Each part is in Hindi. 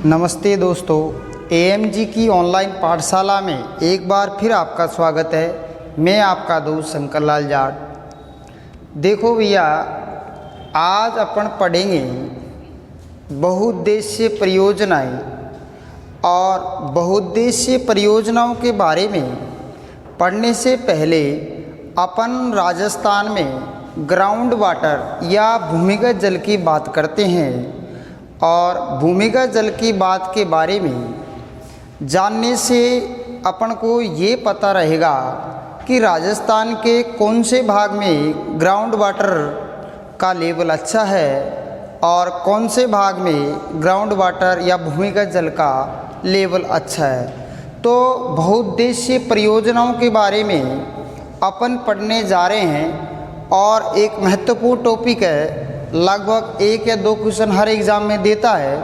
नमस्ते दोस्तों, एएमजी की ऑनलाइन पाठशाला में एक बार फिर आपका स्वागत है। मैं आपका दोस्त शंकर लाल जाट। देखो भैया, आज अपन पढ़ेंगे बहुउद्देशीय परियोजनाएं, और बहुउद्देशीय परियोजनाओं के बारे में पढ़ने से पहले अपन राजस्थान में ग्राउंड वाटर या भूमिगत जल की बात करते हैं। और भूमिगत जल की बात के बारे में जानने से अपन को ये पता रहेगा कि राजस्थान के कौन से भाग में ग्राउंड वाटर का लेवल अच्छा है और कौन से भाग में ग्राउंड वाटर या भूमिगत जल का लेवल अच्छा है। तो बहुउद्देशीय परियोजनाओं के बारे में अपन पढ़ने जा रहे हैं, और एक महत्वपूर्ण टॉपिक है, लगभग 1 या 2 क्वेश्चन हर एग्ज़ाम में देता है।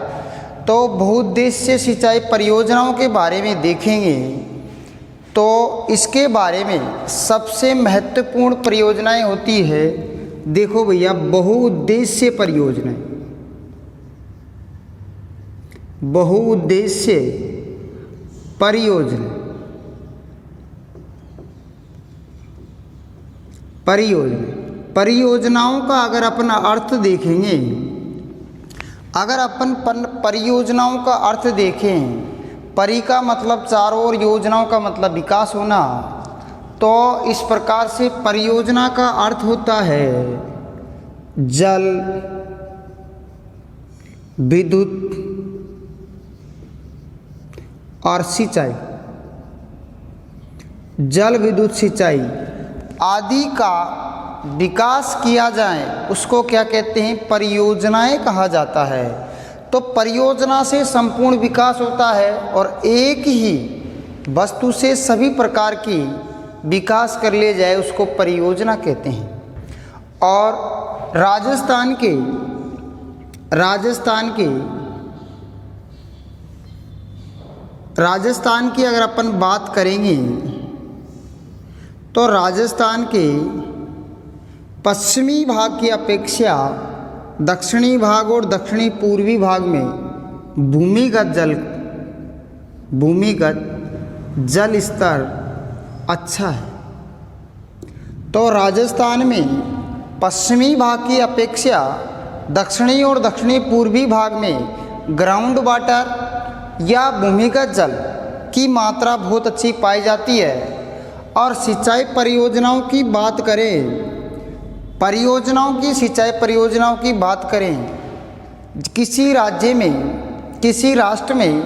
तो बहुउद्देशीय सिंचाई परियोजनाओं के बारे में देखेंगे। तो इसके बारे में सबसे महत्वपूर्ण परियोजनाएं होती है, देखो भैया, बहुउद्देशीय परियोजनाएं। बहुउद्देशीय परियोजनाओं का अगर अपन अर्थ देखेंगे, अगर अपन परियोजनाओं का अर्थ देखें, परि का मतलब चारों ओर, योजनाओं का मतलब विकास होना। तो इस प्रकार से परियोजना का अर्थ होता है जल, विद्युत और सिंचाई। जल, विद्युत, सिंचाई आदि का विकास किया जाए, उसको क्या कहते हैं? परियोजनाएं कहा जाता है। तो परियोजना से संपूर्ण विकास होता है, और एक ही वस्तु से सभी प्रकार की विकास कर ले जाए, उसको परियोजना कहते हैं। और राजस्थान की अगर अपन बात करेंगे, तो राजस्थान के पश्चिमी भाग की अपेक्षा दक्षिणी भाग और दक्षिणी पूर्वी भाग में भूमिगत जल स्तर अच्छा है। तो राजस्थान में पश्चिमी भाग की अपेक्षा दक्षिणी और दक्षिणी पूर्वी भाग में ग्राउंड वाटर या भूमिगत जल की मात्रा बहुत अच्छी पाई जाती है। और सिंचाई परियोजनाओं की बात करें, सिंचाई परियोजनाओं की बात करें, किसी राज्य में, किसी राष्ट्र में,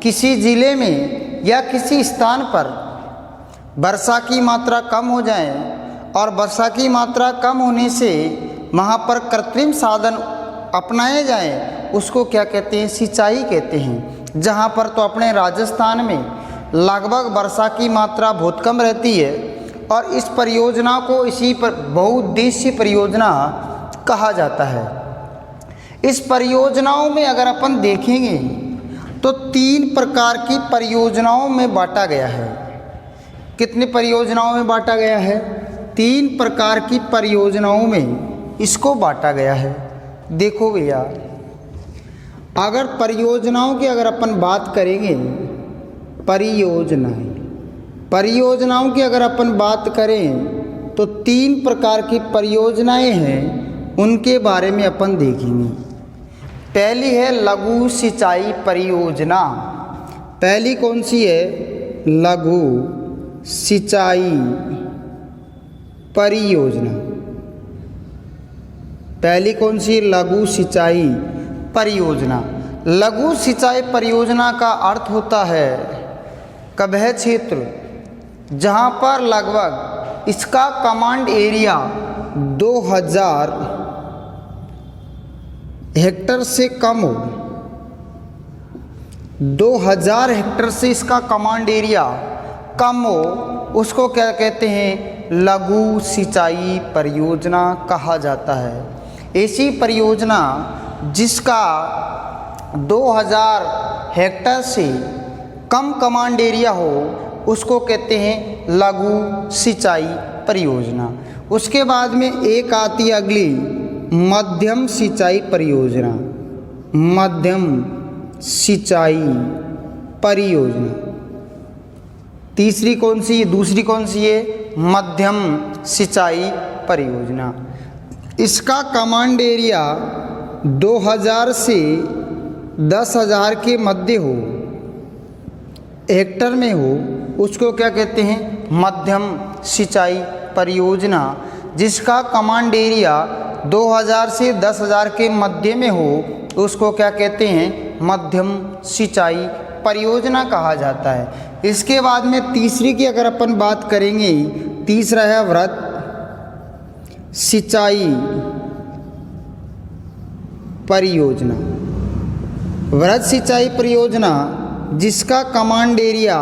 किसी जिले में या किसी स्थान पर वर्षा की मात्रा कम हो जाए, और वर्षा की मात्रा कम होने से वहाँ पर कृत्रिम साधन अपनाए जाएं, उसको क्या कहते हैं? सिंचाई कहते हैं। जहाँ पर तो अपने राजस्थान में लगभग वर्षा की मात्रा बहुत कम रहती है, और इस परियोजना को इसी पर बहुउद्देशीय परियोजना कहा जाता है। इस परियोजनाओं में अगर अपन देखेंगे तो 3 प्रकार की परियोजनाओं में बांटा गया है। कितनी परियोजनाओं में बांटा गया है? 3 प्रकार की परियोजनाओं में इसको बांटा गया है। देखो भैया, अगर परियोजनाओं की अगर अपन बात करेंगे, परियोजनाओं की अगर अपन बात करें तो 3 प्रकार की परियोजनाएं हैं, उनके बारे में अपन देखेंगे। पहली है लघु सिंचाई परियोजना। पहली कौन सी है? लघु सिंचाई परियोजना। पहली कौन सी? लघु सिंचाई परियोजना। लघु सिंचाई परियोजना का अर्थ होता है वह क्षेत्र जहाँ पर लगभग इसका कमांड एरिया 2000 हेक्टर से कम हो। 2000 हेक्टर से इसका कमांड एरिया कम हो, उसको क्या कहते हैं? लघु सिंचाई परियोजना कहा जाता है। ऐसी परियोजना जिसका 2000 हेक्टर से कम कमांड एरिया हो, उसको कहते हैं लघु सिंचाई परियोजना। उसके बाद में एक आती है अगली मध्यम सिंचाई परियोजना, मध्यम सिंचाई परियोजना। तीसरी कौन सी है, दूसरी कौन सी है, मध्यम सिंचाई परियोजना। इसका कमांड एरिया 2000 से 10,000 के मध्य हो, हेक्टर में हो, उसको क्या कहते हैं, मध्यम सिंचाई परियोजना। जिसका कमांड एरिया 2000 से 10,000 के मध्य में हो, उसको क्या कहते हैं, मध्यम सिंचाई परियोजना कहा जाता है। इसके बाद में तीसरी की अगर अपन बात करेंगे, तीसरा है वृहद सिंचाई परियोजना। वृहद सिंचाई परियोजना जिसका कमांड एरिया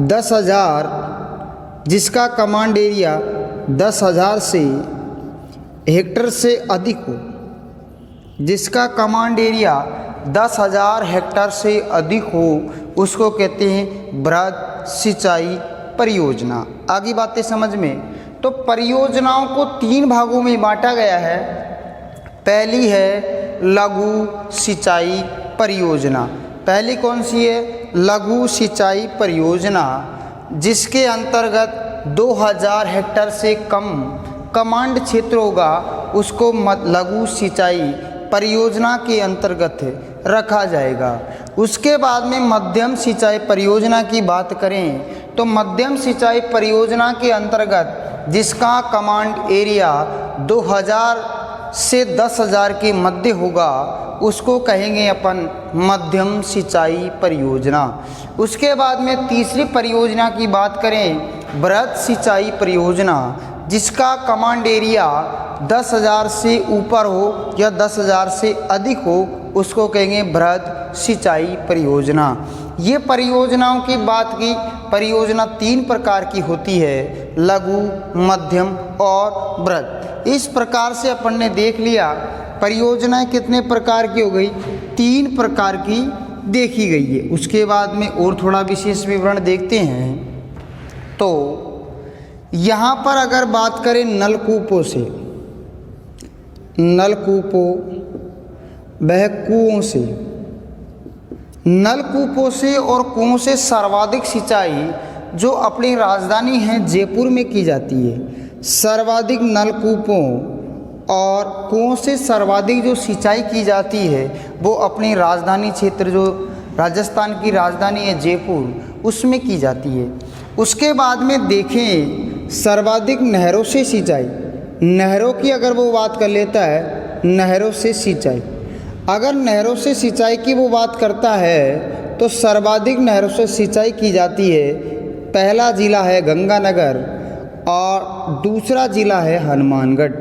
10,000, जिसका कमांड एरिया 10,000 से हेक्टर से अधिक हो, जिसका कमांड एरिया 10,000 हेक्टर से अधिक हो, उसको कहते हैं वृहद सिंचाई परियोजना। आगे बातें समझ में। तो परियोजनाओं को 3 भागों में बांटा गया है। पहली है लघु सिंचाई परियोजना। पहली कौन सी है, लघु सिंचाई परियोजना, जिसके अंतर्गत 2000 हेक्टर से कम कमांड क्षेत्र होगा, उसको लघु सिंचाई परियोजना के अंतर्गत रखा जाएगा। उसके बाद में मध्यम सिंचाई परियोजना की बात करें तो मध्यम सिंचाई परियोजना के अंतर्गत जिसका कमांड एरिया 2000 से 10,000 के मध्य होगा, उसको कहेंगे अपन मध्यम सिंचाई परियोजना। उसके बाद में तीसरी परियोजना की बात करें, वृहद सिंचाई परियोजना, जिसका कमांड एरिया 10,000 से ऊपर हो या 10,000 से अधिक हो, उसको कहेंगे वृहद सिंचाई परियोजना। ये परियोजनाओं की बात की, परियोजना 3 प्रकार की होती है, लघु, मध्यम और वृहद। इस प्रकार से अपन ने देख लिया परियोजनाएं कितने प्रकार की हो गई, 3 प्रकार की देखी गई है। उसके बाद में और थोड़ा विशेष विवरण देखते हैं। तो यहाँ पर अगर बात करें नलकूपों से, नलकूपों वह कुओं से, नलकूपों से और कुओं से सर्वाधिक सिंचाई जो अपनी राजधानी है जयपुर में की जाती है। सर्वाधिक नलकूपों और कुओं से सर्वाधिक जो सिंचाई की जाती है वो अपनी राजधानी क्षेत्र, जो राजस्थान की राजधानी है जयपुर, उसमें की जाती है। उसके बाद में देखें सर्वाधिक नहरों से सिंचाई, नहरों की अगर वो बात कर लेता है, नहरों से सिंचाई, अगर नहरों से सिंचाई की वो बात करता है तो सर्वाधिक नहरों से सिंचाई की जाती है। पहला जिला है गंगानगर और दूसरा जिला है हनुमानगढ़।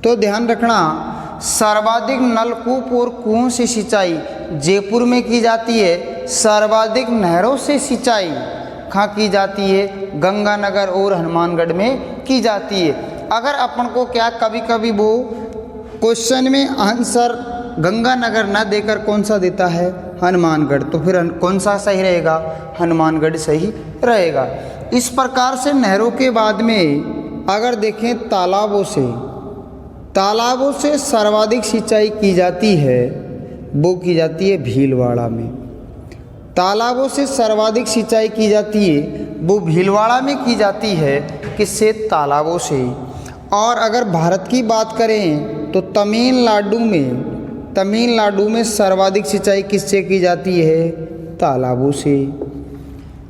तो ध्यान रखना, सर्वाधिक नलकूप और कुओं से सिंचाई जयपुर में की जाती है, सर्वाधिक नहरों से सिंचाई कहाँ की जाती है, गंगानगर और हनुमानगढ़ में की जाती है। अगर अपन को क्या कभी कभी वो क्वेश्चन में आंसर गंगानगर न देकर कौन सा देता है, हनुमानगढ़, तो फिर कौन सा सही रहेगा, हनुमानगढ़ सही रहेगा। इस प्रकार से नहरों के बाद में अगर देखें तालाबों से, तालाबों से सर्वाधिक सिंचाई की जाती है, वो की जाती है भीलवाड़ा में। तालाबों से सर्वाधिक सिंचाई की जाती है वो भीलवाड़ा में की जाती है, किससे, तालाबों से। और अगर भारत की बात करें तो तमिलनाडु में, तमिलनाडु में सर्वाधिक सिंचाई किससे की जाती है, तालाबों से।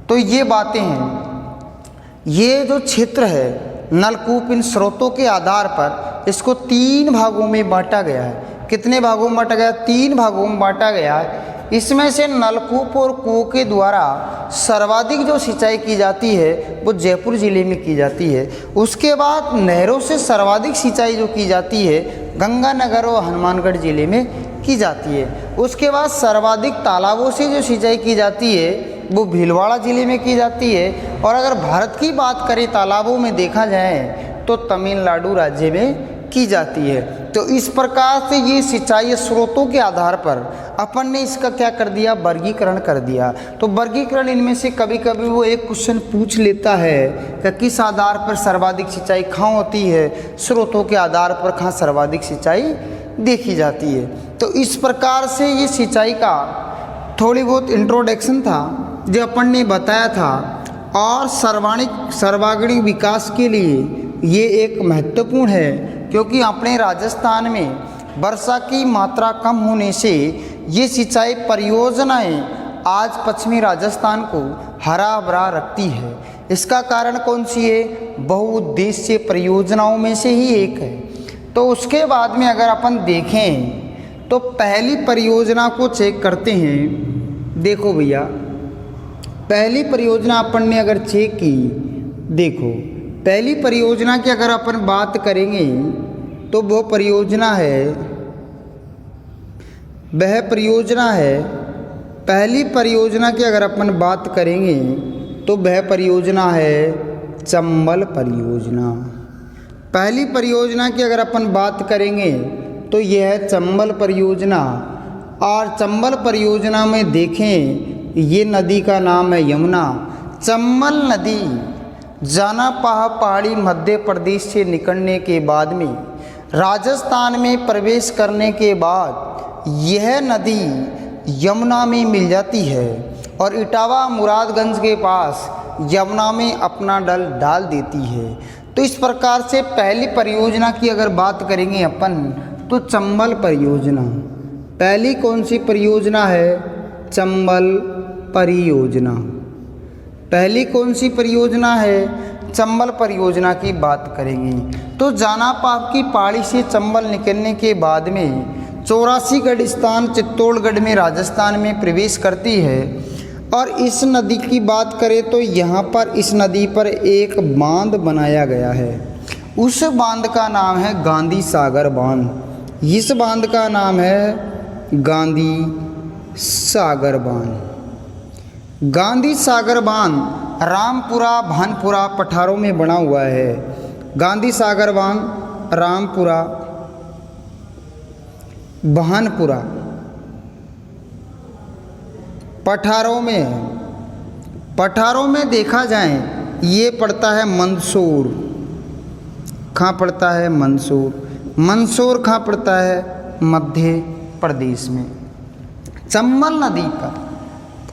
तो ये बातें हैं, ये जो क्षेत्र है नलकूप, इन स्रोतों के आधार पर इसको 3 भागों में बांटा गया है। कितने भागों में बांटा गया, 3 भागों में बांटा गया है। इसमें से नलकूप और कुओं के द्वारा सर्वाधिक जो सिंचाई की जाती है वो जयपुर ज़िले में की जाती है। उसके बाद नहरों से सर्वाधिक सिंचाई जो की जाती है गंगानगर और हनुमानगढ़ ज़िले में की जाती है। उसके बाद सर्वाधिक तालाबों से जो सिंचाई की जाती है वो भीलवाड़ा ज़िले में की जाती है। और अगर भारत की बात करें तालाबों में देखा जाए तो तमिलनाडु राज्य में की जाती है। तो इस प्रकार से ये सिंचाई स्रोतों के आधार पर अपन ने इसका क्या कर दिया, वर्गीकरण कर दिया। तो वर्गीकरण इनमें से कभी कभी वो एक क्वेश्चन पूछ लेता है कि किस आधार पर सर्वाधिक सिंचाई कहाँ होती है, स्रोतों के आधार पर कहाँ सर्वाधिक सिंचाई देखी जाती है। तो इस प्रकार से ये सिंचाई का थोड़ी बहुत इंट्रोडक्शन था जो अपन ने बताया था, और सर्वांगीण विकास के लिए ये एक महत्वपूर्ण है, क्योंकि अपने राजस्थान में वर्षा की मात्रा कम होने से ये सिंचाई परियोजनाएं आज पश्चिमी राजस्थान को हरा भरा रखती है। इसका कारण कौन सी है, बहुउद्देशीय परियोजनाओं में से ही एक है। तो उसके बाद में अगर अपन देखें तो पहली परियोजना को चेक करते हैं। देखो भैया, पहली परियोजना अपन ने अगर चेक की, देखो पहली परियोजना की अगर अपन बात करेंगे तो वह परियोजना है पहली परियोजना की अगर अपन बात करेंगे तो वह परियोजना है चंबल परियोजना। पहली परियोजना की अगर अपन बात करेंगे तो यह है चंबल परियोजना। और चंबल परियोजना में देखें, ये नदी का नाम है यमुना। चंबल नदी जानापाहा पहाड़ी मध्य प्रदेश से निकलने के बाद में राजस्थान में प्रवेश करने के बाद यह नदी यमुना में मिल जाती है और इटावा मुरादगंज के पास यमुना में अपना डल डाल देती है। तो इस प्रकार से पहली परियोजना की अगर बात करेंगे अपन तो चंबल परियोजना। पहली कौन सी परियोजना है, चंबल परियोजना। पहली कौन सी परियोजना है, चंबल परियोजना की बात करेंगे। तो जानापाव की पहाड़ी से चंबल निकलने के बाद में 84 गढ़ स्थान चित्तौड़गढ़ में राजस्थान में प्रवेश करती है। और इस नदी की बात करें तो यहाँ पर इस नदी पर एक बांध बनाया गया है। उस बांध का नाम है गांधी सागर बांध। इस बांध का नाम है गांधी सागर बांध। गांधी सागर बांध रामपुरा भानपुरा पठारों में बना हुआ है। गांधी सागर बांध रामपुरा भानपुरा पठारों में देखा जाए ये पड़ता है मंदसौर। कहाँ पड़ता है, मंदसौर। मंदसौर कहाँ पड़ता है, मध्य प्रदेश में। चंबल नदी पर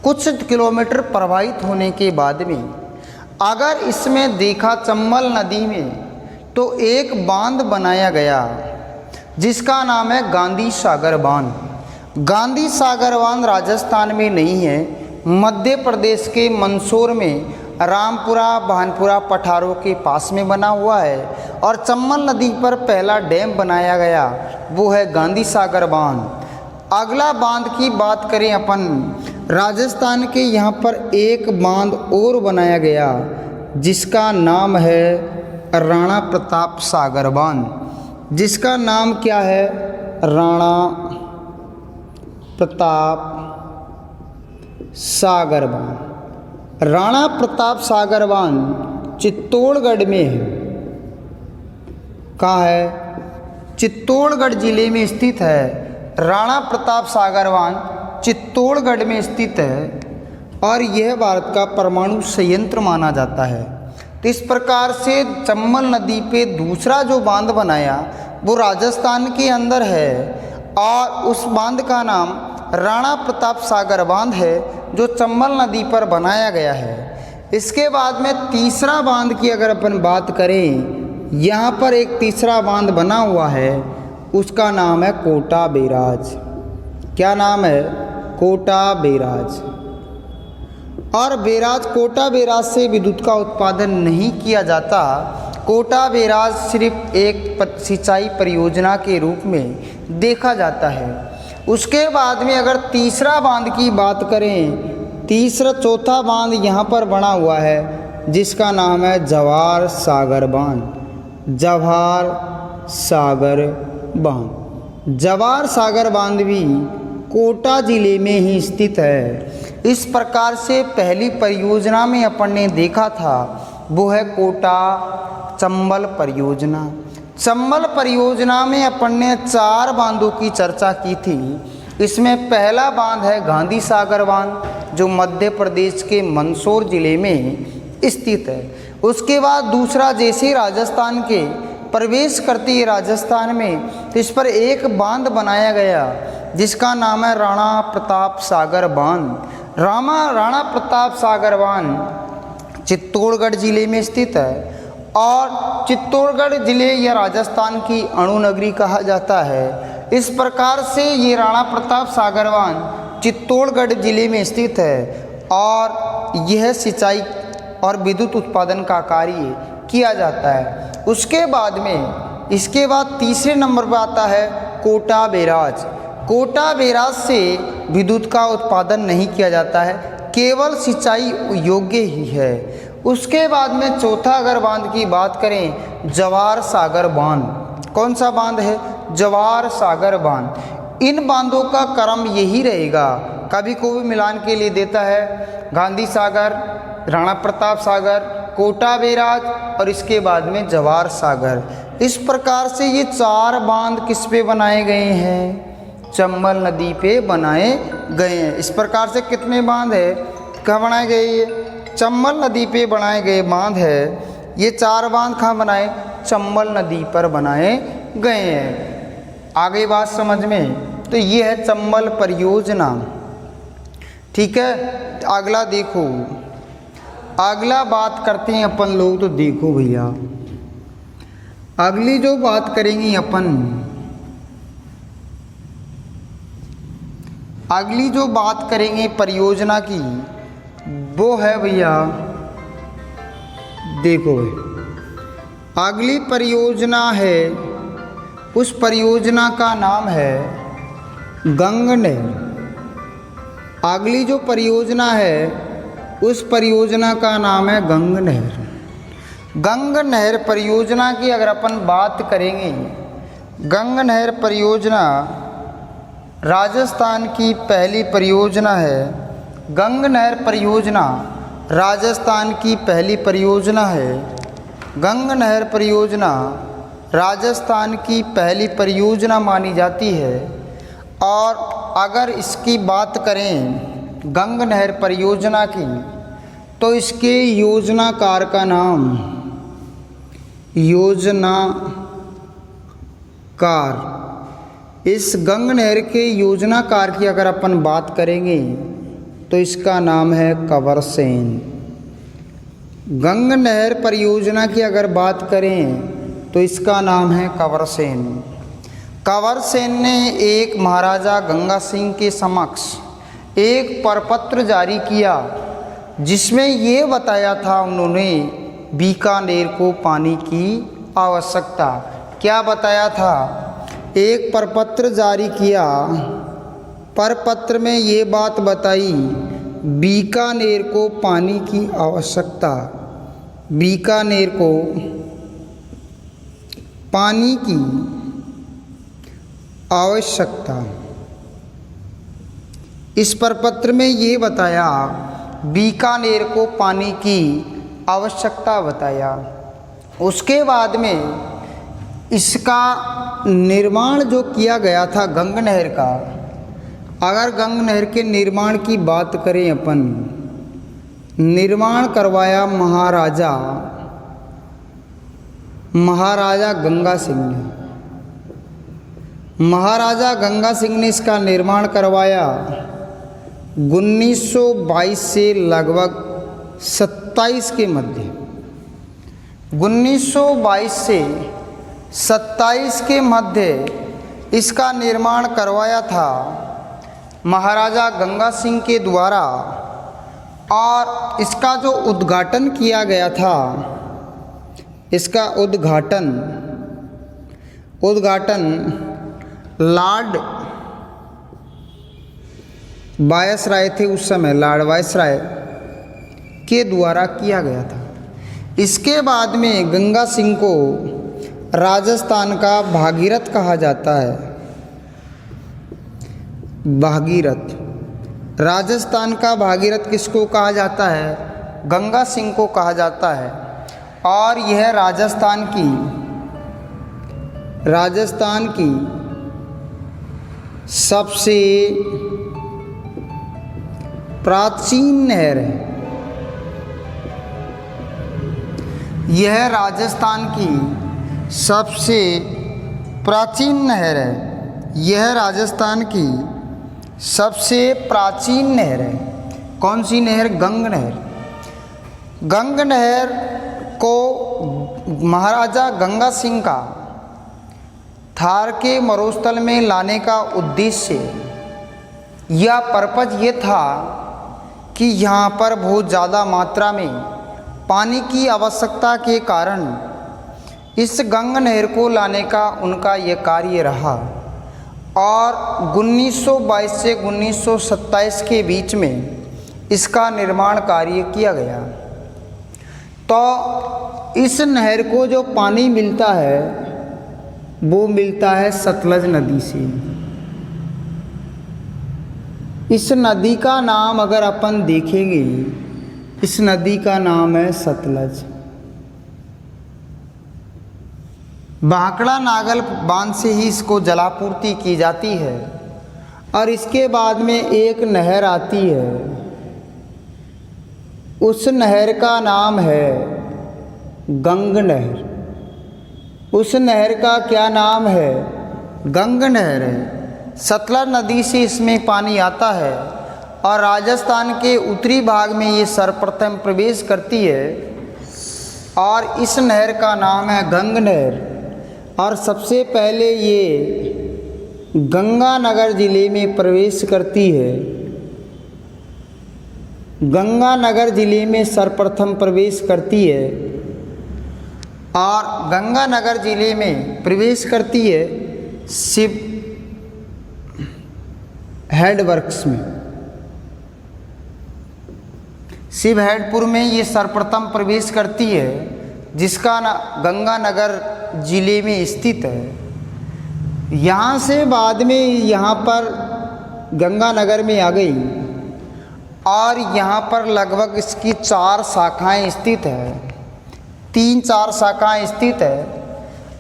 कुछ किलोमीटर प्रवाहित होने के बाद में अगर इसमें देखा चंबल नदी में तो एक बांध बनाया गया जिसका नाम है गांधी सागर बांध। गांधी सागर बांध राजस्थान में नहीं है, मध्य प्रदेश के मंदसौर में रामपुरा भानपुरा पठारों के पास में बना हुआ है। और चंबल नदी पर पहला डैम बनाया गया वो है गांधी सागर बांध। अगला बांध की बात करें अपन, राजस्थान के यहाँ पर एक बांध और बनाया गया जिसका नाम है राणा प्रताप सागर बांध। जिसका नाम क्या है, राणा प्रताप सागर बांध। राणा प्रताप सागर बांध चित्तौड़गढ़ में है। कहाँ है, चित्तौड़गढ़ जिले में स्थित है। राणा प्रताप सागर बांध चित्तौड़गढ़ में स्थित है और यह भारत का परमाणु संयंत्र माना जाता है। तो इस प्रकार से चंबल नदी पे दूसरा जो बांध बनाया वो राजस्थान के अंदर है और उस बांध का नाम राणा प्रताप सागर बांध है जो चंबल नदी पर बनाया गया है। इसके बाद में तीसरा बांध की अगर अपन बात करें, यहाँ पर एक तीसरा बांध बना हुआ है, उसका नाम है कोटा बैराज। क्या नाम है, कोटा बैराज। और बैराज, कोटा बैराज से विद्युत का उत्पादन नहीं किया जाता। कोटा बैराज सिर्फ एक सिंचाई परियोजना के रूप में देखा जाता है। उसके बाद में अगर तीसरा बांध की बात करें, चौथा बांध यहाँ पर बना हुआ है जिसका नाम है जवाहर सागर बांध। जवाहर सागर बांध। जवाहर सागर बांध भी कोटा जिले में ही स्थित है। इस प्रकार से पहली परियोजना में अपन ने देखा था वो है कोटा चंबल परियोजना। चंबल परियोजना में अपन ने 4 बांधों की चर्चा की थी। इसमें पहला बांध है गांधी सागर बांध, जो मध्य प्रदेश के मंदसौर जिले में स्थित है। उसके बाद दूसरा, जैसे राजस्थान के प्रवेश करती है राजस्थान में, तो इस पर एक बांध बनाया गया जिसका नाम है राणा प्रताप सागर बांध। राणा प्रताप सागर बांध चित्तौड़गढ़ जिले में स्थित है और चित्तौड़गढ़ जिले या राजस्थान की अणु नगरी कहा जाता है। इस प्रकार से ये राणा प्रताप सागर बांध चित्तौड़गढ़ जिले में स्थित है और यह सिंचाई और विद्युत उत्पादन का कार्य किया जाता है। उसके बाद में, इसके बाद तीसरे नंबर पर आता है कोटा बैराज। कोटा बैराज से विद्युत का उत्पादन नहीं किया जाता है, केवल सिंचाई योग्य ही है। उसके बाद में चौथा अगर बांध की बात करें, जवाहर सागर बांध। कौन सा बांध है? जवाहर सागर बांध। इन बांधों का क्रम यही रहेगा, कभी कोई मिलान के लिए देता है गांधी सागर, राणा प्रताप सागर, कोटा बैराज और इसके बाद में जवाहर सागर। इस प्रकार से ये 4 बांध किस पे बनाए गए हैं? चंबल नदी पे बनाए गए हैं। इस प्रकार से कितने बांध है, कहाँ बनाए गए? ये चंबल नदी पे बनाए गए बांध है। ये 4 बांध कहाँ बनाए? चंबल नदी पर बनाए गए हैं। आगे बात समझ में, तो ये है चंबल परियोजना। ठीक है, अगला देखो, अगला बात करते हैं अपन लोग। तो देखो भैया, अगली जो बात करेंगे अपन, अगली जो बात करेंगे परियोजना की, वो है भैया, देखो अगली परियोजना है, उस परियोजना का नाम है गंग नहर। अगली जो परियोजना है उस परियोजना का नाम है गंग नहर। गंग नहर परियोजना की अगर अपन बात करेंगे, गंग नहर परियोजना राजस्थान की पहली परियोजना है। गंग नहर परियोजना राजस्थान की पहली परियोजना है। गंग नहर परियोजना राजस्थान की पहली परियोजना मानी जाती है। और अगर इसकी बात करें गंग नहर परियोजना की, तो इसके योजनाकार का नाम, योजनाकार, इस गंग नहर के योजनाकार की अगर अपन बात करेंगे तो इसका नाम है कंवर सेन। गंग नहर परियोजना की अगर बात करें तो इसका नाम है कंवर सेन। कंवर सेन ने एक महाराजा गंगा सिंह के समक्ष एक प्रपत्र जारी किया, जिसमें ये बताया था उन्होंने बीकानेर को पानी की आवश्यकता। क्या बताया था? एक प्रपत्र जारी किया, प्रपत्र में ये बात बताई बीकानेर को पानी की आवश्यकता, बीकानेर को पानी की आवश्यकता। इस प्रपत्र में ये बताया, बीकानेर को पानी की आवश्यकता बताया। उसके बाद में इसका निर्माण जो किया गया था गंग नहर का, अगर गंग नहर के निर्माण की बात करें अपन, निर्माण करवाया महाराजा गंगा सिंह ने। महाराजा गंगा सिंह ने इसका निर्माण करवाया 1922 से लगभग 27 के मध्य। 1922 से 27 के मध्य इसका निर्माण करवाया था महाराजा गंगा सिंह के द्वारा। और इसका जो उद्घाटन किया गया था, इसका उद्घाटन लॉर्ड वायसराय थे उस समय, लॉर्ड वायसराय के द्वारा किया गया था। इसके बाद में गंगा सिंह को राजस्थान का भागीरथ कहा जाता है। भागीरथ, राजस्थान का भागीरथ किसको कहा जाता है? गंगा सिंह को कहा जाता है। और यह राजस्थान की राजस्थान की सबसे प्राचीन नहर है। यह राजस्थान की सबसे प्राचीन नहर है। यह राजस्थान की सबसे प्राचीन नहर है। कौन सी नहर? गंग नहर। गंग नहर को महाराजा गंगा सिंह का थार के मरुस्थल में लाने का उद्देश्य या पर्पज ये था कि यहाँ पर बहुत ज़्यादा मात्रा में पानी की आवश्यकता के कारण इस गंग नहर को लाने का उनका ये कार्य रहा और 1922 से 1927 के बीच में इसका निर्माण कार्य किया गया। तो इस नहर को जो पानी मिलता है वो मिलता है सतलज नदी से। इस नदी का नाम अगर अपन देखेंगे, इस नदी का नाम है सतलज। भाखड़ा नागल बांध से ही इसको जलापूर्ति की जाती है और इसके बाद में एक नहर आती है, उस नहर का नाम है गंग नहर। उस नहर का क्या नाम है? गंग नहर है। सतलज नदी से इसमें पानी आता है और राजस्थान के उत्तरी भाग में ये सर्वप्रथम प्रवेश करती है और इस नहर का नाम है गंग नहर। और सबसे पहले ये गंगानगर ज़िले में प्रवेश करती है। गंगानगर ज़िले में सर्वप्रथम प्रवेश करती है और गंगानगर ज़िले में प्रवेश करती है शिव हेड वर्क्स में। शिव हेडपुर में ये सर्वप्रथम प्रवेश करती है, जिसका गंगानगर ज़िले में स्थित है। यहाँ से बाद में यहाँ पर गंगानगर में आ गई और यहाँ पर लगभग इसकी 4 शाखाएं स्थित है, 3-4 शाखाएं स्थित है।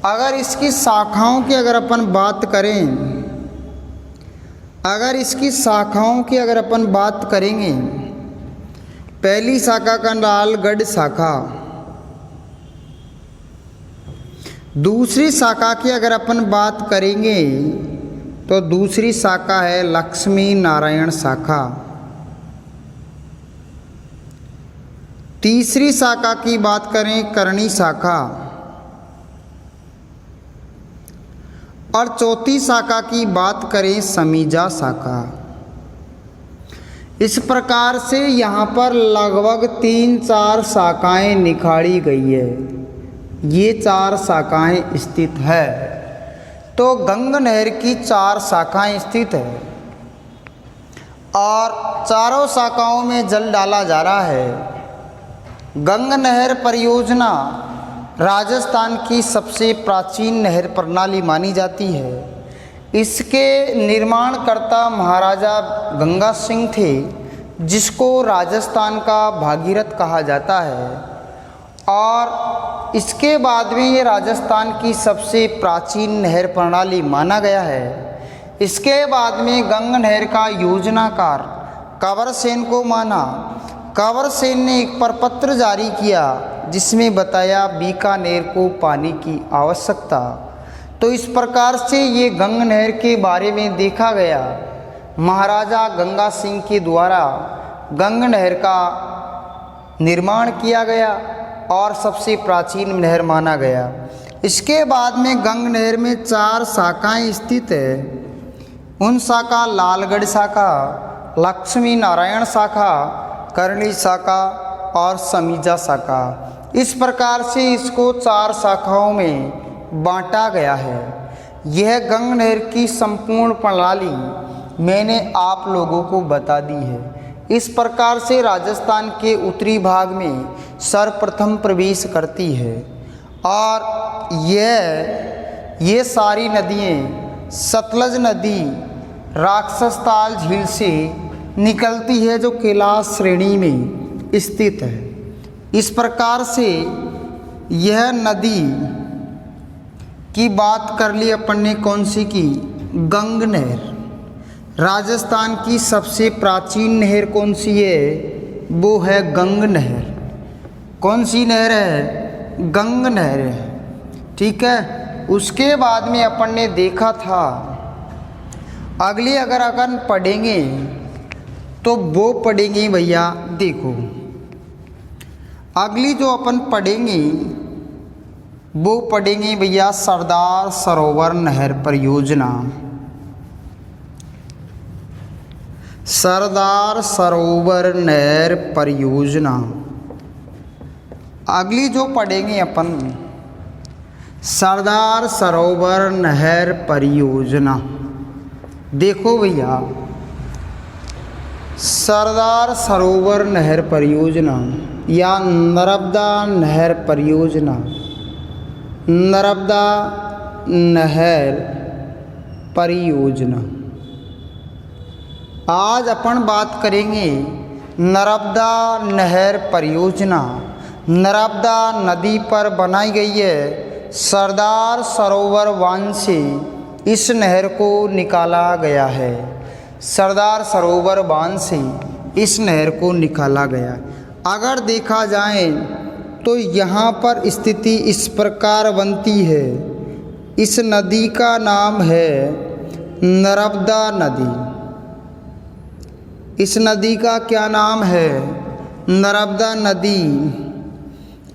अगर इसकी शाखाओं की अगर अपन बात करें, अगर अपन बात करेंगे, पहली शाखा का लालगढ़ शाखा, दूसरी शाखा की अगर अपन बात करेंगे तो दूसरी शाखा है लक्ष्मी नारायण शाखा। तीसरी शाखा की बात करें करणी शाखा और चौथी शाखा की बात करें समीजा शाखा। इस प्रकार से यहाँ पर लगभग 3-4 शाखाएं निखारी गई है। ये 4 शाखाएं स्थित है। तो गंग नहर की 4 शाखाएं स्थित है और चारों शाखाओं में जल डाला जा रहा है। गंग नहर परियोजना राजस्थान की सबसे प्राचीन नहर प्रणाली मानी जाती है। इसके निर्माणकर्ता महाराजा गंगा सिंह थे, जिसको राजस्थान का भागीरथ कहा जाता है और इसके बाद में ये राजस्थान की सबसे प्राचीन नहर प्रणाली माना गया है। इसके बाद में गंग नहर का योजनाकार कंवर सेन को माना। कंवर सेन ने एक प्रपत्र जारी किया जिसमें बताया बीकानेर को पानी की आवश्यकता। तो इस प्रकार से ये गंग नहर के बारे में देखा गया। महाराजा गंगा सिंह के द्वारा गंग नहर का निर्माण किया गया और सबसे प्राचीन नहर माना गया। इसके बाद में गंग नहर में 4 शाखाएं स्थित है। उन शाखा लालगढ़ शाखा, लक्ष्मी नारायण शाखा, करणी शाखा और समीजा शाखा। इस प्रकार से इसको 4 शाखाओं में बांटा गया है। यह गंग नहर की संपूर्ण प्रणाली मैंने आप लोगों को बता दी है। इस प्रकार से राजस्थान के उत्तरी भाग में सर्वप्रथम प्रवेश करती है और ये सारी नदियाँ सतलज नदी राक्षसताल झील से निकलती है, जो कैलाश श्रेणी में स्थित है। इस प्रकार से यह नदी की बात कर ली अपन ने, कौन सी की? गंग नहर। राजस्थान की सबसे प्राचीन नहर कौन सी है? वो है गंग नहर। कौन सी नहर है? गंग नहर है। ठीक है। उसके बाद में अपन ने देखा था, अगली अगर अपन पढ़ेंगे तो वो पढ़ेंगे भैया, देखो अगली जो अपन पढ़ेंगे वो पढ़ेंगे भैया सरदार सरोवर नहर परियोजना। सरदार सरोवर नहर परियोजना अगली जो पढ़ेंगे अपन, सरदार सरोवर नहर परियोजना। देखो भैया, सरदार सरोवर नहर परियोजना या नर्मदा नहर परियोजना, नर्मदा नहर परियोजना। आज अपन बात करेंगे नर्मदा नहर परियोजना। नर्मदा नदी पर बनाई गई है। सरदार सरोवर बांध से इस नहर को निकाला गया है। सरदार सरोवर बांध से इस नहर को निकाला गया। अगर देखा जाए तो यहाँ पर स्थिति इस प्रकार बनती है। इस नदी का नाम है नर्मदा नदी। इस नदी का क्या नाम है? नर्मदा नदी।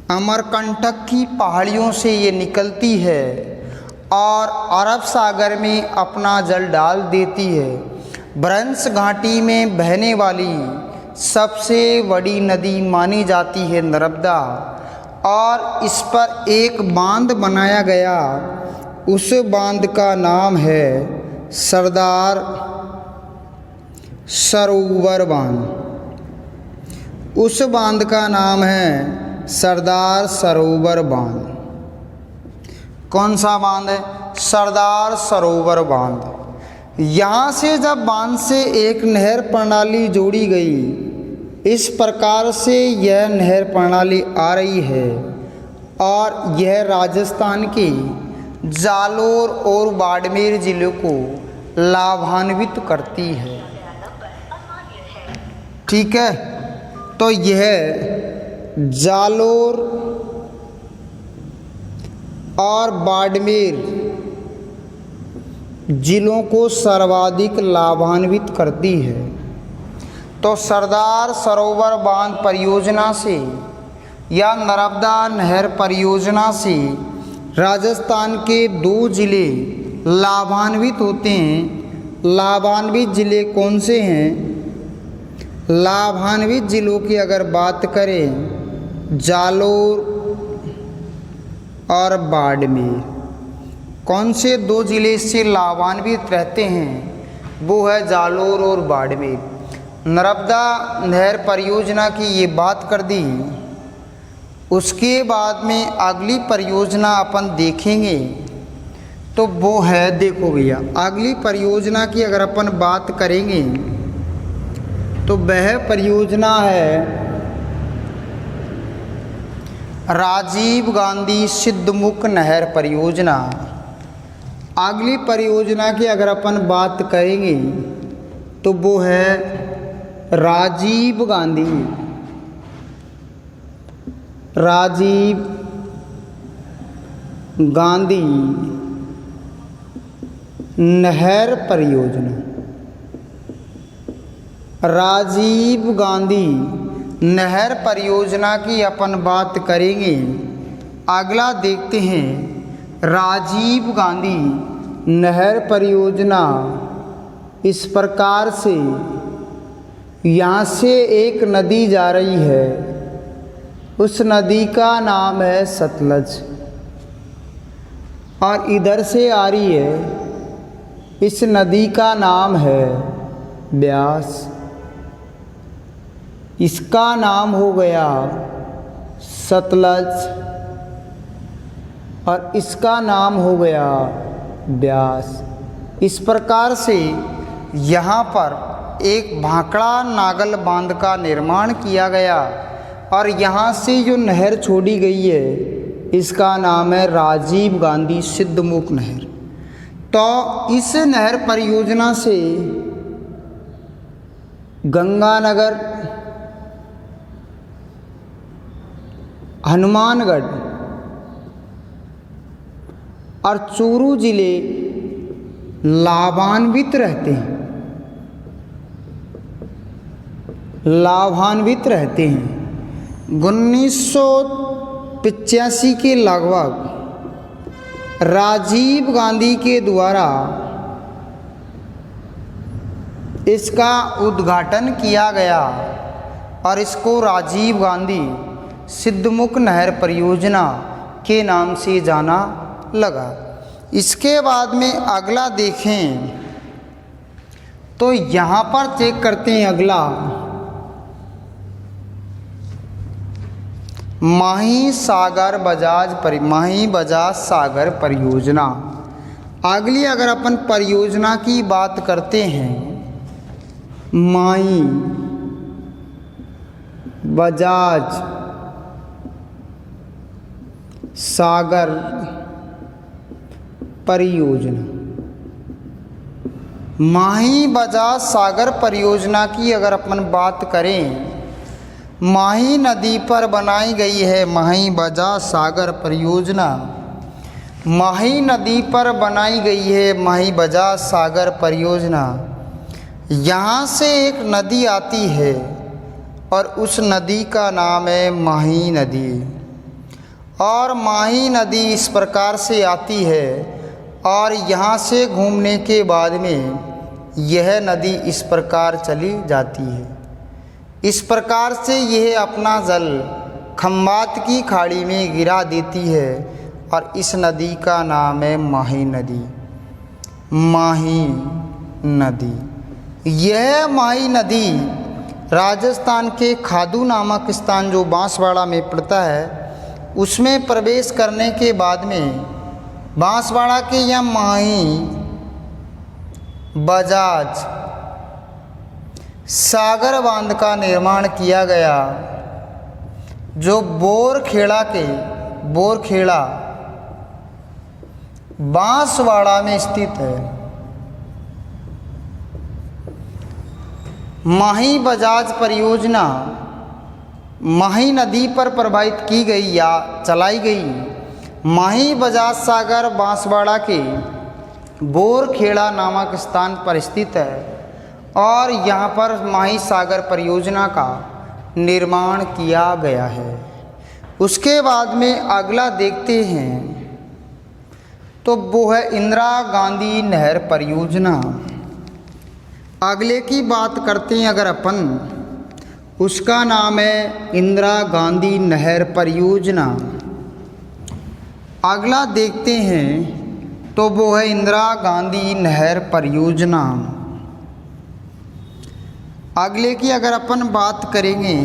अमरकंटक की पहाड़ियों से ये निकलती है और अरब सागर में अपना जल डाल देती है। ब्रंश घाटी में बहने वाली सबसे बड़ी नदी मानी जाती है नर्मदा, और इस पर एक बांध बनाया गया। उस बांध का नाम है सरदार सरोवर बांध। उस बांध का नाम है सरदार सरोवर बांध। कौन सा बांध है? सरदार सरोवर बांध। यहाँ से जब बांध से एक नहर प्रणाली जोड़ी गई, इस प्रकार से यह नहर प्रणाली आ रही है और यह राजस्थान के जालोर और बाड़मेर जिलों को लाभान्वित करती है। ठीक है। तो यह जालोर और बाड़मेर जिलों को सर्वाधिक लाभान्वित करती है। तो सरदार सरोवर बांध परियोजना से या नर्मदा नहर परियोजना से राजस्थान के 2 जिले लाभान्वित होते हैं। लाभान्वित जिले कौन से हैं? लाभान्वित जिलों की अगर बात करें, जालोर और बाड़मेर। कौन से 2 जिले इससे लाभान्वित रहते हैं? वो है जालोर और बाड़मेर। नर्मदा नहर परियोजना की ये बात कर दी। उसके बाद में अगली परियोजना अपन देखेंगे तो वो है, देखो भैया अगली परियोजना की अगर अपन बात करेंगे तो वह परियोजना है राजीव गांधी सिद्धमुख नहर परियोजना। अगली परियोजना की अगर अपन बात करेंगे तो वो है राजीव गांधी नहर परियोजना। राजीव गांधी नहर परियोजना की अपन बात करेंगे। अगला देखते हैं, राजीव गांधी नहर परियोजना इस प्रकार से, यहाँ से एक नदी जा रही है, उस नदी का नाम है सतलज, और इधर से आ रही है, इस नदी का नाम है ब्यास। इसका नाम हो गया सतलज और इसका नाम हो गया ब्यास। इस प्रकार से यहाँ पर एक भाखड़ा नागल बांध का निर्माण किया गया और यहाँ से जो नहर छोड़ी गई है इसका नाम है राजीव गांधी सिद्धमुख नहर। तो इस नहर परियोजना से गंगानगर, हनुमानगढ़ और चूरू जिले लाभान्वित रहते हैं। 1985 के लगभग राजीव गांधी के द्वारा इसका उद्घाटन किया गया और इसको राजीव गांधी सिद्धमुख नहर परियोजना के नाम से जाना लगा। इसके बाद में अगला देखें तो यहाँ पर चेक करते हैं अगला माही बजाज सागर परियोजना। अगली अगर अपन परियोजना की बात करते हैं, माही बजाज सागर परियोजना। माही बजाज सागर परियोजना की अगर अपन बात करें, माही नदी पर बनाई गई है माही बजाज सागर परियोजना। माही नदी पर बनाई गई है माही बजाज सागर परियोजना। यहाँ से एक नदी आती है और उस नदी का नाम है माही नदी। और माही नदी इस प्रकार से आती है और यहाँ से घूमने के बाद में यह नदी इस प्रकार चली जाती है। इस प्रकार से यह अपना जल खंबात की खाड़ी में गिरा देती है और इस नदी का नाम है माही नदी। माही नदी, यह माही नदी राजस्थान के खादू नामक स्थान जो बांसवाड़ा में पड़ता है, उसमें प्रवेश करने के बाद में बांसवाड़ा के यह माही बजाज सागर बांध का निर्माण किया गया, जो बोरखेड़ा बांसवाड़ा में स्थित है। माही बजाज परियोजना माही नदी पर प्रभावित की गई या चलाई गई। माही बजाज सागर बांसवाड़ा के बोरखेड़ा नामक स्थान पर स्थित है और यहाँ पर माही सागर परियोजना का निर्माण किया गया है। उसके बाद में अगला देखते हैं तो वो है इंदिरा गांधी नहर परियोजना। अगले की बात करते हैं अगर अपन, उसका नाम है इंदिरा गांधी नहर परियोजना। अगला देखते हैं तो वो है इंदिरा गांधी नहर परियोजना। अगले की अगर अपन बात करेंगे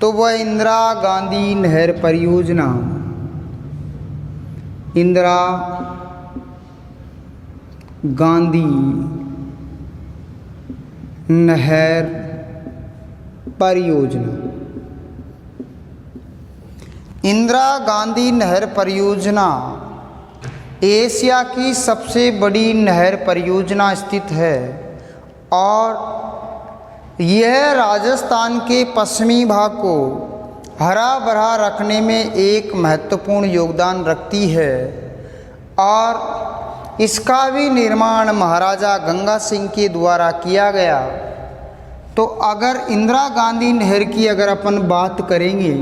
तो वह इंदिरा गांधी नहर परियोजना। इंदिरा गांधी नहर परियोजना। इंदिरा गांधी नहर परियोजना एशिया की सबसे बड़ी नहर परियोजना स्थित है और यह राजस्थान के पश्चिमी भाग को हरा भरा रखने में एक महत्वपूर्ण योगदान रखती है और इसका भी निर्माण महाराजा गंगा सिंह के द्वारा किया गया। तो अगर इंदिरा गांधी नहर की अगर अपन बात करेंगे,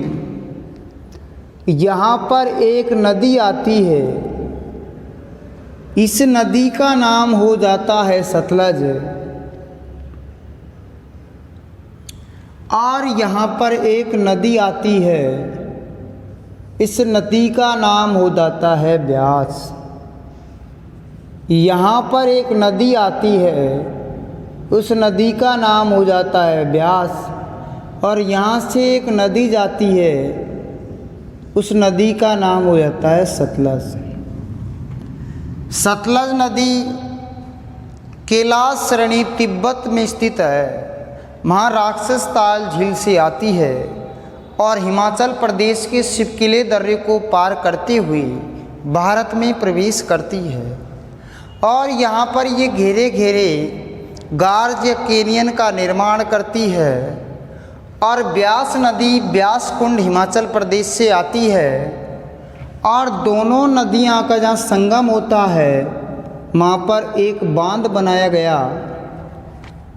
यहाँ पर एक नदी आती है, इस नदी का नाम हो जाता है सतलज और यहाँ पर एक नदी आती है, इस नदी का नाम हो जाता है ब्यास। यहाँ पर एक नदी आती है, उस नदी का नाम हो जाता है ब्यास और यहाँ से एक नदी जाती है, उस नदी का नाम हो जाता है सतलज। सतलज नदी कैलाश श्रेणी तिब्बत में स्थित है। वहाँ राक्षस ताल झील से आती है और हिमाचल प्रदेश के शिवकिले दर्रे को पार करते हुए भारत में प्रवेश करती है। और यहाँ पर ये घेरे घेरे गार्ज या कैनियन का निर्माण करती है। और ब्यास नदी ब्यास कुंड हिमाचल प्रदेश से आती है और दोनों नदियाँ का जहाँ संगम होता है वहाँ पर एक बांध बनाया गया।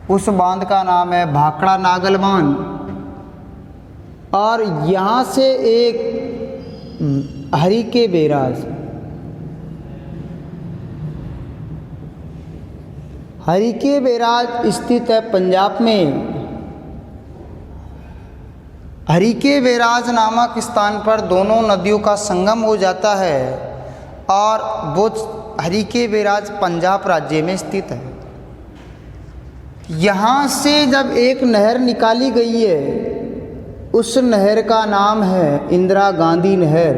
उस बांध का नाम है भाखड़ा नागल बांध। और यहाँ से एक हरिके बैराज, हरिके बैराज स्थित है पंजाब में। हरिके बैराज नामक स्थान पर दोनों नदियों का संगम हो जाता है और वो हरिके बैराज पंजाब राज्य में स्थित है। यहाँ से जब एक नहर निकाली गई है, उस नहर का नाम है इंदिरा गांधी नहर।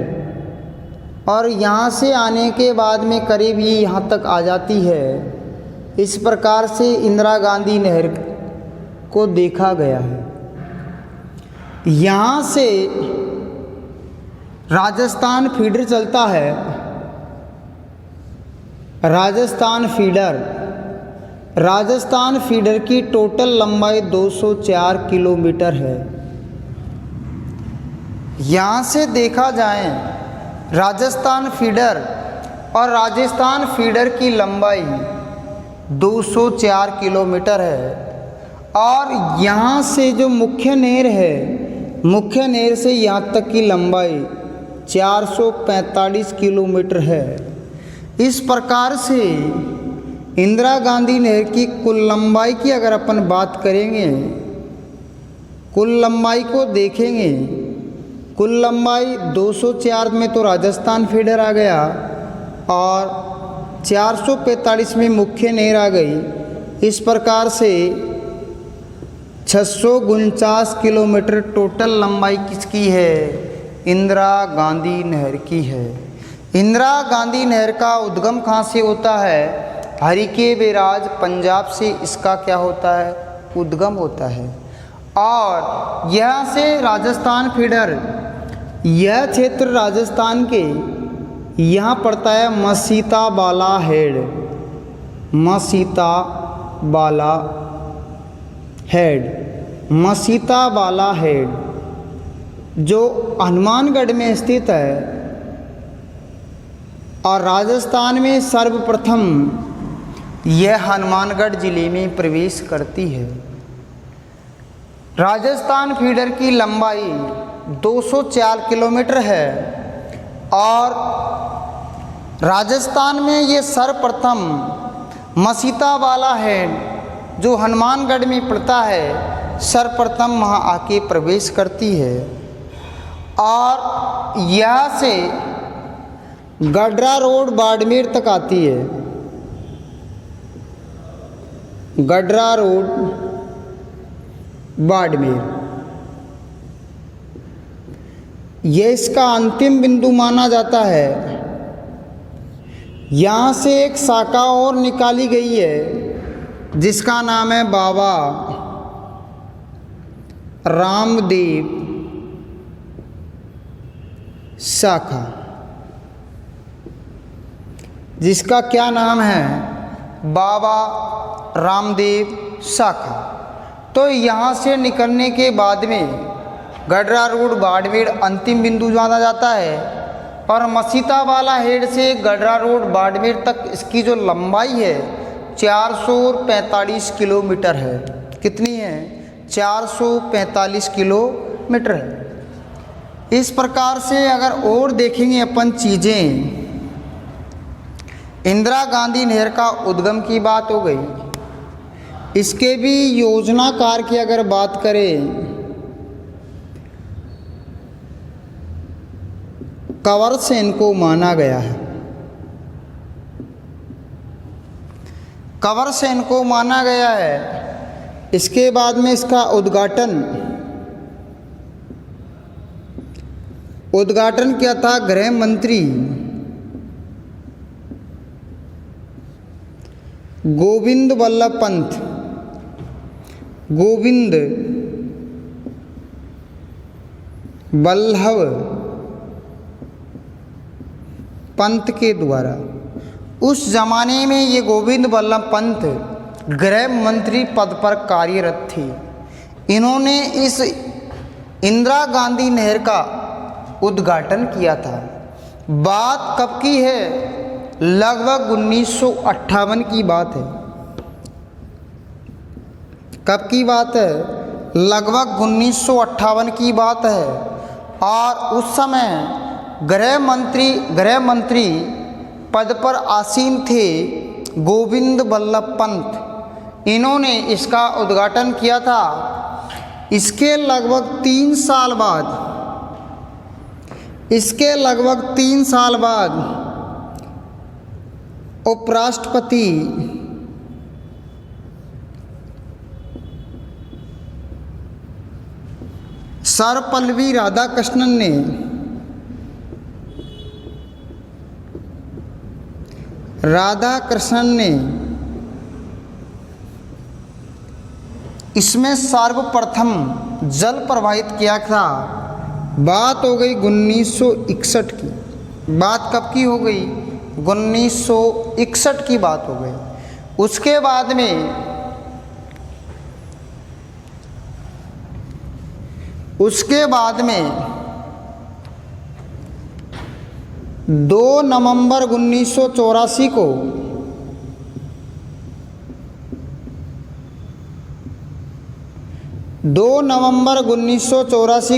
और यहाँ से आने के बाद में करीब ये यहाँ तक आ जाती है। इस प्रकार से इंदिरा गांधी नहर को देखा गया है। यहाँ से राजस्थान फीडर चलता है। राजस्थान फीडर, राजस्थान फीडर की टोटल लंबाई 204 किलोमीटर है। यहाँ से देखा जाए राजस्थान फीडर और राजस्थान फीडर की लंबाई 204 किलोमीटर है। और यहाँ से जो मुख्य नहर है, मुख्य नहर से यहाँ तक की लंबाई 445 किलोमीटर है। इस प्रकार से इंदिरा गांधी नहर की कुल लंबाई की अगर अपन बात करेंगे, कुल लंबाई को देखेंगे, कुल लंबाई 204 में तो राजस्थान फीडर आ गया और 445 में मुख्य नहर आ गई। इस प्रकार से 649 किलोमीटर टोटल लंबाई किसकी है? इंदिरा गांधी नहर की है। इंदिरा गांधी नहर का उद्गम कहाँ से होता है? हरिके बैराज पंजाब से इसका क्या होता है? उद्गम होता है। और यहाँ से राजस्थान फीडर, यह क्षेत्र राजस्थान के यहाँ पड़ता है मसीता बाला हेड, मसीता बाला हेड, मसीता बाला हेड जो हनुमानगढ़ में स्थित है। और राजस्थान में सर्वप्रथम यह हनुमानगढ़ जिले में प्रवेश करती है। राजस्थान फीडर की लंबाई 204 किलोमीटर है और राजस्थान में ये सर्वप्रथम मसीता वाला हेड जो हनुमानगढ़ में पड़ता है, सर्वप्रथम वहाँ आके प्रवेश करती है। और यहाँ से गडरा रोड बाड़मेर तक आती है। गडरा रोड बाड़मेर, यह इसका अंतिम बिंदु माना जाता है। यहाँ से एक शाखा और निकाली गई है जिसका नाम है बाबा रामदेव शाखा, जिसका क्या नाम है? बाबा रामदेव शाखा। तो यहाँ से निकलने के बाद में गडरा रोड बाड़मेर अंतिम बिंदु माना जाता है। और मसीता वाला हेड से गडरा रोड बाड़मेर तक इसकी जो लंबाई है 445 किलोमीटर है। कितनी है? 445 किलोमीटर है। इस प्रकार से अगर और देखेंगे अपन चीज़ें, इंदिरा गांधी नहर का उद्गम की बात हो गई। इसके भी योजनाकार की अगर बात करें, कंवर सेन को माना गया है। कंवर सेन को माना गया है। इसके बाद में इसका उद्घाटन किया था गृह मंत्री गोविंद वल्लभ पंत, गोविंद वल्लभ पंत के द्वारा। उस जमाने में ये गोविंद वल्लभ पंत गृह मंत्री पद पर कार्यरत थे। इन्होंने इस इंदिरा गांधी नहर का उद्घाटन किया था। बात कब की है? लगभग 1958 की बात है। कब की बात है? लगभग 1958 की बात है। और उस समय गृह मंत्री पद पर आसीन थे गोविंद वल्लभ पंत। इन्होंने इसका उद्घाटन किया था। इसके लगभग 3 साल बाद उपराष्ट्रपति सर्वपल्ली राधाकृष्णन ने इसमें सर्वप्रथम जल प्रवाहित किया था। बात हो गई 1961 की। बात कब की हो गई? 1961 की बात हो गई। उसके बाद में 2 नवंबर 1984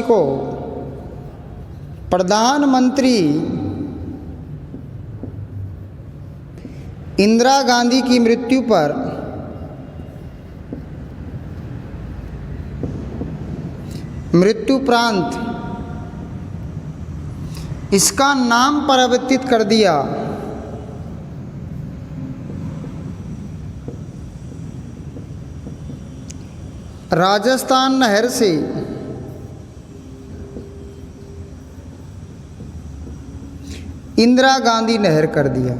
को प्रधानमंत्री इंदिरा गांधी की मृत्युपरांत इसका नाम परिवर्तित कर दिया। राजस्थान नहर से इंदिरा गांधी नहर कर दिया।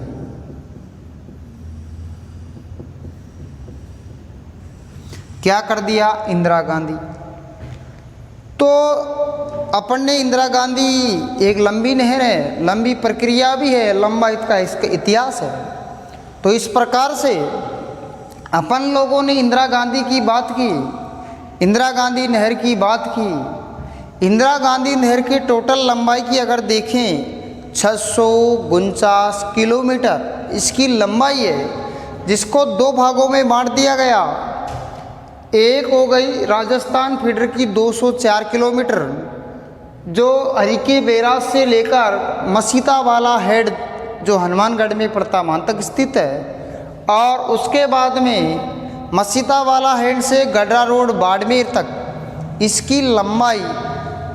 क्या कर दिया? इंदिरा गांधी। तो अपन ने इंदिरा गांधी एक लंबी नहर है, लंबी प्रक्रिया भी है, लंबा इसका इतिहास है। तो इस प्रकार से अपन लोगों ने इंदिरा गांधी की बात की, इंदिरा गांधी नहर की बात की। इंदिरा गांधी नहर की टोटल लंबाई की अगर देखें 649 किलोमीटर इसकी लंबाई है, जिसको 2 भागों में बांट दिया गया। एक हो गई राजस्थान फीडर की 204 किलोमीटर, जो हरिके बैराज से लेकर मसीतावाला हेड जो हनुमानगढ़ में पड़ता वहाँ तक स्थित है। और उसके बाद में मसीतावाला हेड से गडरा रोड बाड़मेर तक इसकी लंबाई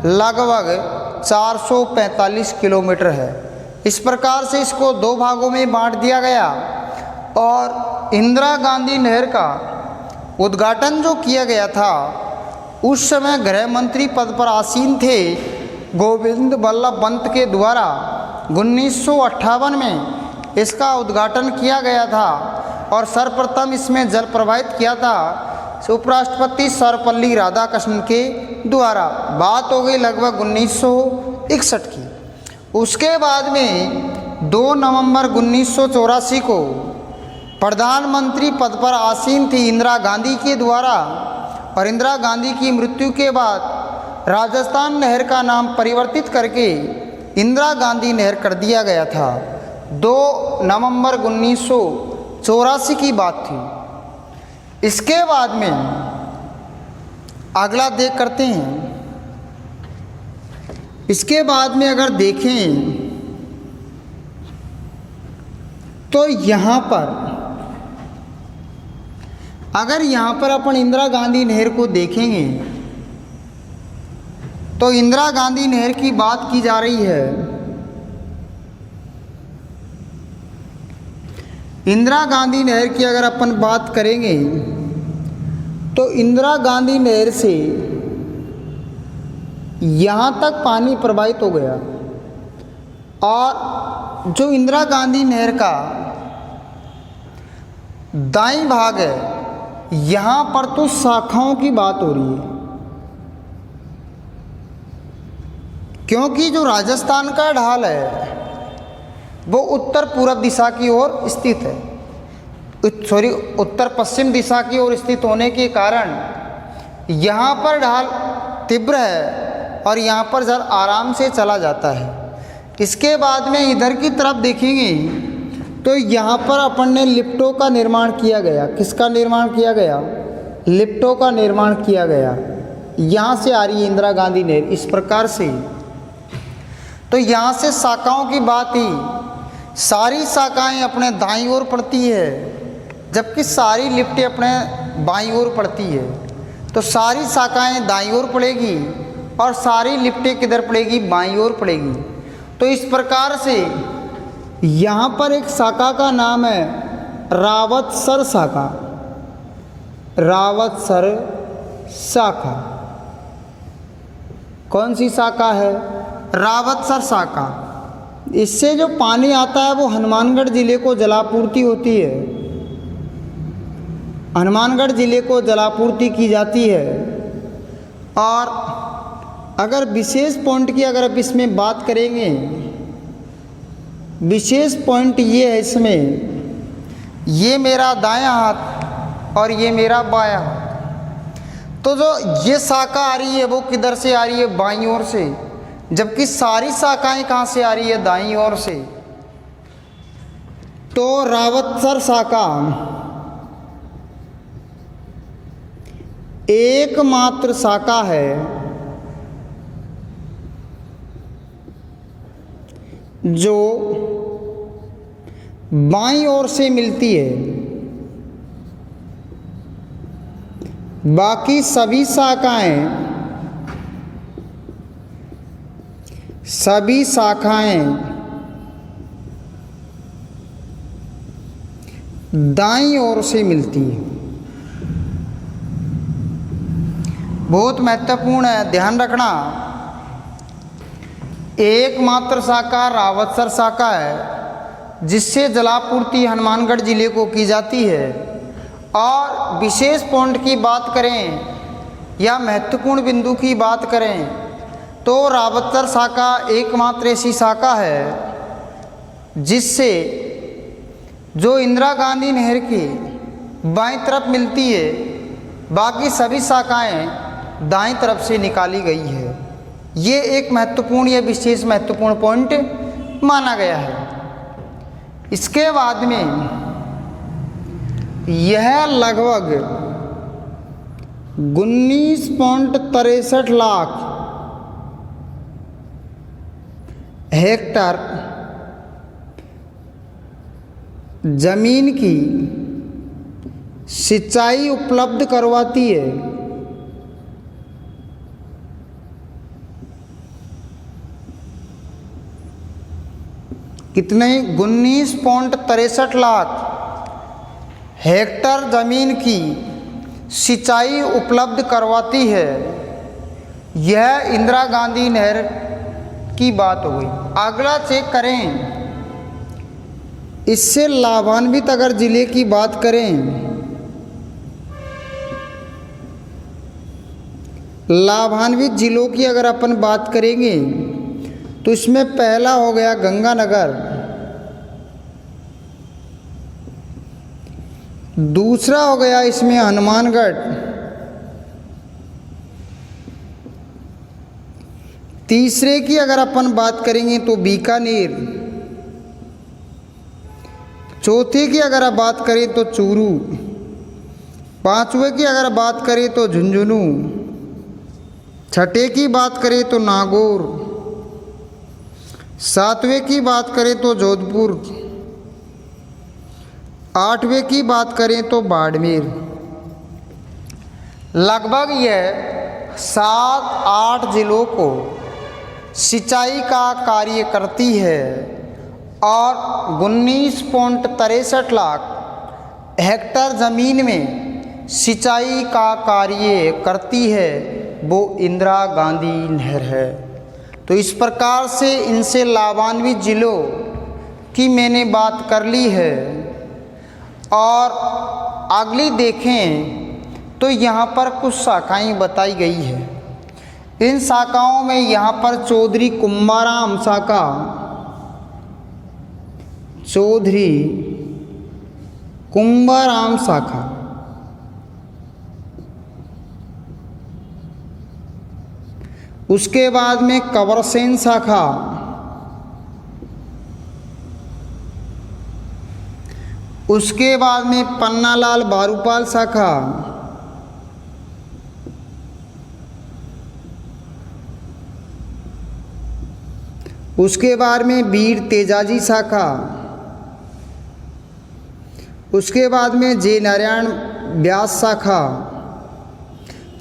लगभग 445 किलोमीटर है। इस प्रकार से इसको 2 भागों में बांट दिया गया। और इंदिरा गांधी नहर का उद्घाटन जो किया गया था, उस समय गृह मंत्री पद पर आसीन थे गोविंद वल्लभ पंत के द्वारा 1958 में इसका उद्घाटन किया गया था। और सर्वप्रथम इसमें जल प्रवाहित किया था उपराष्ट्रपति सर्वपल्ली राधाकृष्णन के द्वारा। बात हो गई लगभग 1961 की। उसके बाद में 2 नवंबर 1984 को प्रधानमंत्री पद पर आसीन थी इंदिरा गांधी के द्वारा। और इंदिरा गांधी की मृत्यु के बाद राजस्थान नहर का नाम परिवर्तित करके इंदिरा गांधी नहर कर दिया गया था। 2 नवंबर 1984 की बात थी। इसके बाद में अगला करते हैं। इसके बाद में अगर देखें तो यहाँ पर अपन इंदिरा गांधी नहर को देखेंगे तो इंदिरा गांधी नहर की बात की जा रही है। इंदिरा गांधी नहर की अगर अपन बात करेंगे तो इंदिरा गांधी नहर से यहाँ तक पानी प्रवाहित हो गया। और जो इंदिरा गांधी नहर का दाईं भाग है, यहाँ पर तो शाखाओं की बात हो रही है। क्योंकि जो राजस्थान का ढाल है वो उत्तर पूर्व दिशा की ओर स्थित है, उत्तर पश्चिम दिशा की ओर स्थित होने के कारण यहाँ पर ढाल तीव्र है और यहाँ पर जल आराम से चला जाता है। इसके बाद में इधर की तरफ देखेंगे तो यहाँ पर अपन ने लिफ्टों का निर्माण किया गया। किसका निर्माण किया गया? लिफ्टों का निर्माण किया गया। यहाँ से आ रही है इंदिरा गांधी नहर इस प्रकार से। तो यहाँ से शाखाओं की बात ही, सारी शाखाएं अपने दाईं ओर पड़ती है जबकि सारी लिफ्टें अपने बाईं ओर पड़ती है। तो सारी शाखाएं दाईं ओर पड़ेगी और सारी लिफ्टें किधर पड़ेगी? बाईं ओर पड़ेगी। तो इस प्रकार से यहाँ पर एक शाखा का नाम है रावतसर शाखा। रावतसर शाखा कौन सी शाखा है? रावतसर शाखा। इससे जो पानी आता है वो हनुमानगढ़ जिले को जलापूर्ति होती है, हनुमानगढ़ जिले को जलापूर्ति की जाती है। और अगर विशेष पॉइंट की अगर आप इसमें बात करेंगे, विशेष पॉइंट ये है इसमें, ये मेरा दायां हाथ और ये मेरा बायां हाथ। तो जो ये शाखा आ रही है वो किधर से आ रही है? बाईं ओर से, जबकि सारी शाखाएं कहाँ से आ रही है? दाईं ओर से। तो रावतसर शाखा एकमात्र शाखा है जो बाईं ओर से मिलती है। बाकी सभी शाखाएं दाईं ओर से मिलती है। बहुत महत्वपूर्ण है, ध्यान रखना। एकमात्र शाखा रावतसर शाखा है जिससे जलापूर्ति हनुमानगढ़ जिले को की जाती है। और विशेष पॉइंट की बात करें या महत्वपूर्ण बिंदु की बात करें तो रावतसर शाखा एकमात्र ऐसी शाखा है जिससे जो इंदिरा गांधी नहर की बाईं तरफ मिलती है, बाकी सभी शाखाएं दाईं तरफ से निकाली गई है। ये एक महत्वपूर्ण या विशेष महत्वपूर्ण पॉइंट माना गया है। इसके बाद में यह लगभग 19.63 लाख हेक्टर जमीन की सिंचाई उपलब्ध करवाती है। कितने? 19.63 लाख हेक्टर ज़मीन की सिंचाई उपलब्ध करवाती है। यह इंदिरा गांधी नहर की बात हो गई। अगला चेक करें, इससे लाभान्वित अगर जिले की बात करें, लाभान्वित जिलों की अगर अपन बात करेंगे तो इसमें पहला हो गया गंगानगर, दूसरा हो गया इसमें हनुमानगढ़, तीसरे की अगर अपन बात करेंगे तो बीकानेर, चौथे की अगर आप बात करें तो चूरू, पांचवे की अगर बात करें तो झुंझुनू, छठे की बात करें तो नागौर, सातवें की बात करें तो जोधपुर, आठवें की बात करें तो बाड़मेर। लगभग यह 7-8 जिलों को सिंचाई का कार्य करती है और 19.63 लाख हेक्टर ज़मीन में सिंचाई का कार्य करती है, वो इंदिरा गांधी नहर है। तो इस प्रकार से इनसे लाभान्वित जिलों की मैंने बात कर ली है। और अगली देखें तो यहाँ पर कुछ शाखाएं बताई गई है। इन शाखाओं में यहाँ पर चौधरी कुंभाराम शाखा, चौधरी कुंभाराम शाखा, उसके बाद में कंवरसेन शाखा, उसके बाद में पन्नालाल बारूपाल शाखा, उसके बाद में वीर तेजाजी शाखा, उसके बाद में जे नारायण व्यास शाखा।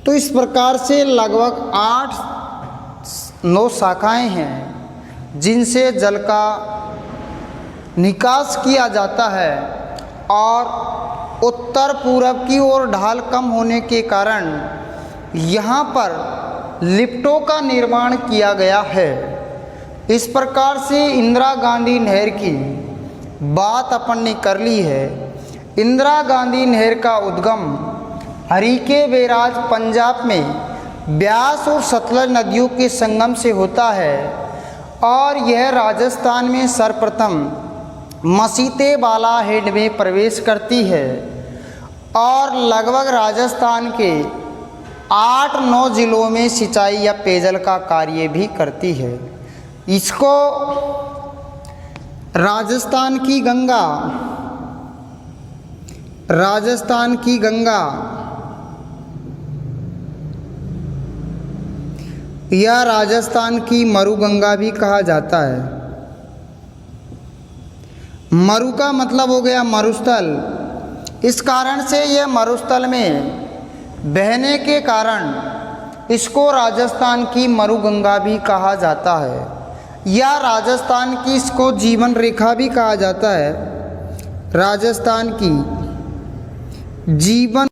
तो इस प्रकार से लगभग 8-9 शाखाएं हैं जिनसे जल का निकास किया जाता है, और उत्तर पूरब की ओर ढाल कम होने के कारण यहाँ पर लिफ्टों का निर्माण किया गया है। इस प्रकार से इंदिरा गांधी नहर की बात अपन ने कर ली है। इंदिरा गांधी नहर का उद्गम हरीके बैराज पंजाब में ब्यास और सतलज नदियों के संगम से होता है, और यह राजस्थान में सर्वप्रथम मसीते वाला हेड में प्रवेश करती है, और लगभग राजस्थान के 8-9 जिलों में सिंचाई या पेयजल का कार्य भी करती है। इसको राजस्थान की गंगा, राजस्थान की गंगा या राजस्थान की मरुगंगा भी कहा जाता है। मरु का मतलब हो गया मरुस्थल। इस कारण से यह मरुस्थल में बहने के कारण इसको राजस्थान की मरुगंगा भी कहा जाता है, या राजस्थान की इसको जीवन रेखा भी कहा जाता है। राजस्थान की जीवन